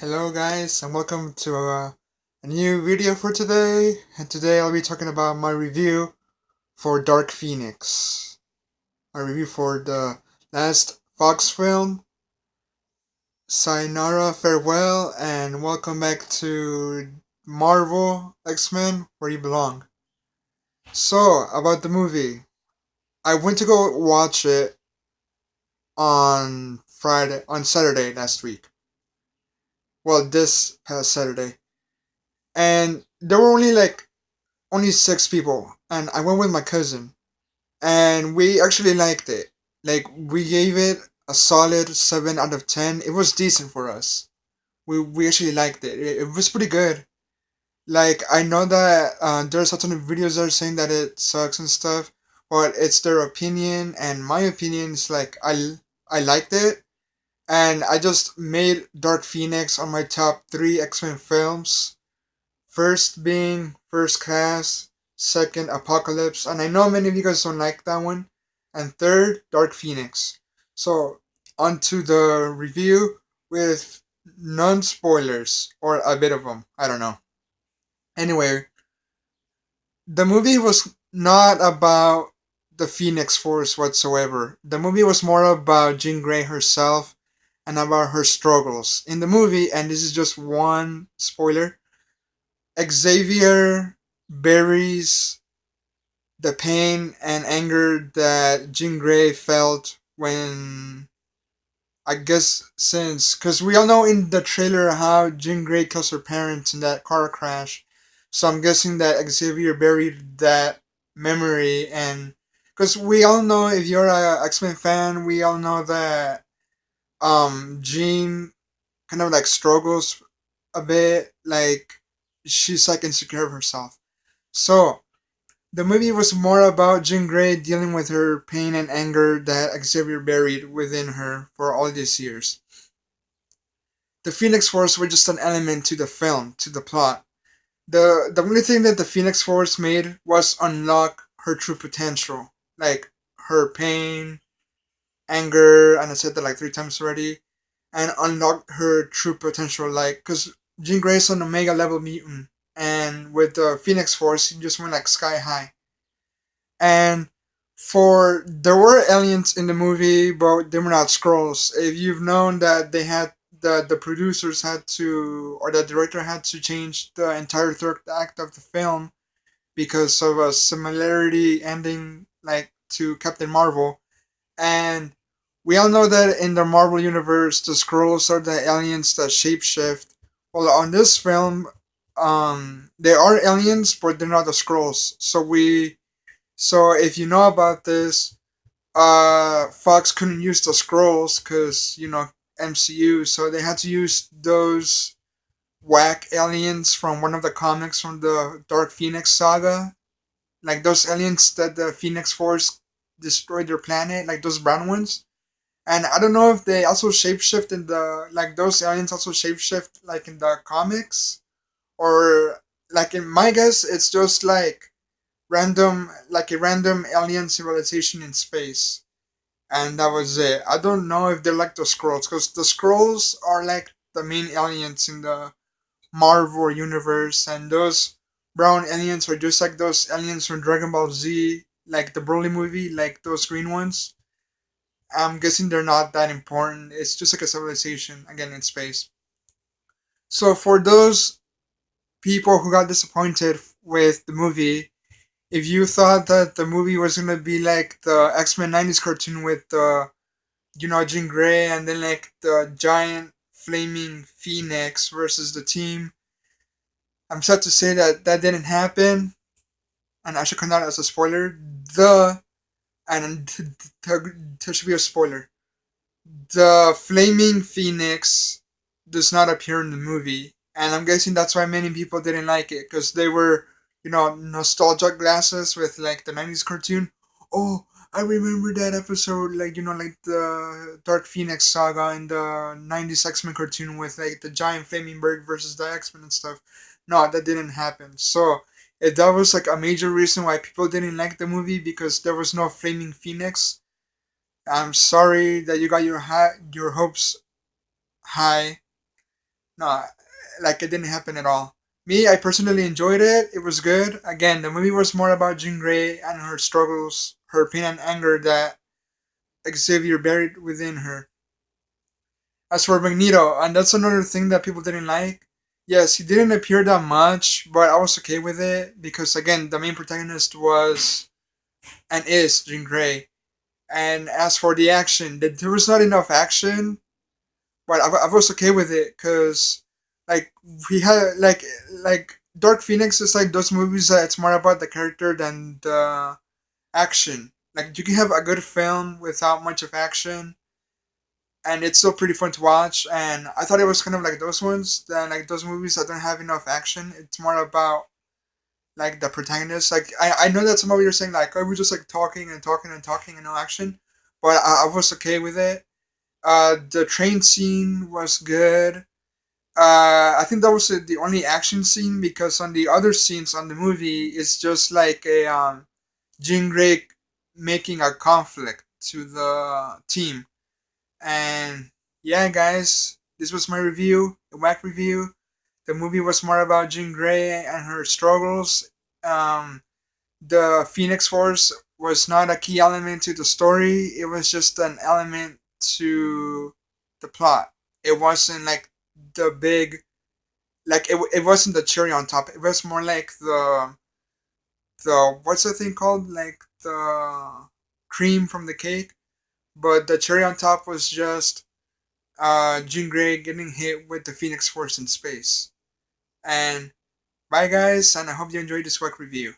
Hello guys and welcome to a new video for today, and today I'll be talking about my review for Dark Pheonix. My review for the last Fox film. Sayonara, farewell, and welcome back to Marvel X-Men where you belong. So, about the movie. I went to go watch it on Saturday last week. Well, this past Saturday. And there were only six people, and I went with my cousin, and we actually liked it. Like, we gave it a solid 7 out of 10. It was decent for us. We actually liked it. It was pretty good. Like, I know that there's a ton of videos that are saying that it sucks and stuff, but it's their opinion, and my opinion is like I liked it, and I just made Dark Phoenix on my top three X-Men films. First being First Class, second Apocalypse, and I know many of you guys don't like that one, and third Dark Phoenix. So, on to the review with non spoilers, or a bit of them. I don't know. Anyway, the movie was not about the Phoenix Force whatsoever. The movie was more about Jean Grey herself and about her struggles. In the movie, and this is just one spoiler, Xavier buries the pain and anger that Jean Grey felt when, I guess, because we all know in the trailer how Jean Grey kills her parents in that car crash. So I'm guessing that Xavier buried that memory, and because we all know, if you're a X-Men fan, we all know that Jean kind of like struggles a bit, like she's like insecure of herself. So, the movie was more about Jean Grey dealing with her pain and anger that Xavier buried within her for all these years. The Phoenix Force were just an element to the film, to the plot. The only thing that the Phoenix Force made was unlock her true potential. Like her pain, anger, and I said that like three times already, and unlock her true potential. Like, because Jean Grey is an Omega level mutant, and with the Phoenix Force, he just went like sky high. And for there were aliens in the movie, but they were not scrolls. If you've known that they had the producers had to, or the director had to change the entire third act of the film because of a similarity ending like to Captain Marvel. And we all know that in the Marvel universe, the scrolls are the aliens that shapeshift. Well, on this film, they are aliens, but they're not the scrolls. So if you know about this, Fox couldn't use the scrolls because MCU, so they had to use those whack aliens from one of the comics from the Dark Phoenix saga, like those aliens that the Phoenix Force destroyed their planet, like those brown ones. And I don't know if they also shapeshift in the, like those aliens also shapeshift like in the comics, or like in my guess it's just like a random alien civilization in space, and that was it. I don't know if they're like the scrolls, because the scrolls are like the main aliens in the Marvel universe, and those brown aliens are just like those aliens from Dragon Ball Z, like the Broly movie, like those green ones. I'm guessing they're not that important. It's just like a civilization again in space. So for those people who got disappointed with the movie, if you thought that the movie was gonna be like the X-Men '90s cartoon with the, Jean Grey and then like the giant flaming phoenix versus the team, I'm sad to say that that didn't happen, and I should count that as a spoiler. The and there should be a spoiler. The flaming phoenix does not appear in the movie, and I'm guessing that's why many people didn't like it, because they were, nostalgia glasses with like the '90s cartoon. Oh, I remember that episode, like like the Dark Phoenix saga in the '90s X-Men cartoon with like the giant flaming bird versus the X-Men and stuff. No, that didn't happen. So if that was like a major reason why people didn't like the movie, because there was no flaming phoenix, I'm sorry that you got your hopes high. No, like it didn't happen at all. Me, I personally enjoyed it. It was good. Again, the movie was more about Jean Grey and her struggles, her pain and anger that Xavier buried within her. As for Magneto, and that's another thing that people didn't like. Yes, he didn't appear that much, but I was okay with it because again, the main protagonist was and is Jean Grey. And as for the action, there was not enough action, but I was okay with it because like we had like Dark Phoenix is like those movies that it's more about the character than the action. Like you can have a good film without much of action, and it's still pretty fun to watch. And I thought it was kind of like those ones, that like those movies that don't have enough action. It's more about like the protagonist. Like I know that some of you are saying like, oh, we're just like talking and talking and talking and no action, but I was okay with it. The train scene was good. I think that was the only action scene because on the other scenes on the movie, it's just like a Jean Grey making a conflict to the team. And yeah, guys, this was my review, the whack review. The movie was more about Jean Grey and her struggles. Um, the Phoenix Force was not a key element to the story. It was just an element to the plot. It wasn't like the big, like it wasn't the cherry on top. It was more like the what's the thing called, like the cream from the cake. But the cherry on top was just Jean Grey getting hit with the Phoenix Force in space. And bye, guys, and I hope you enjoyed this quick review.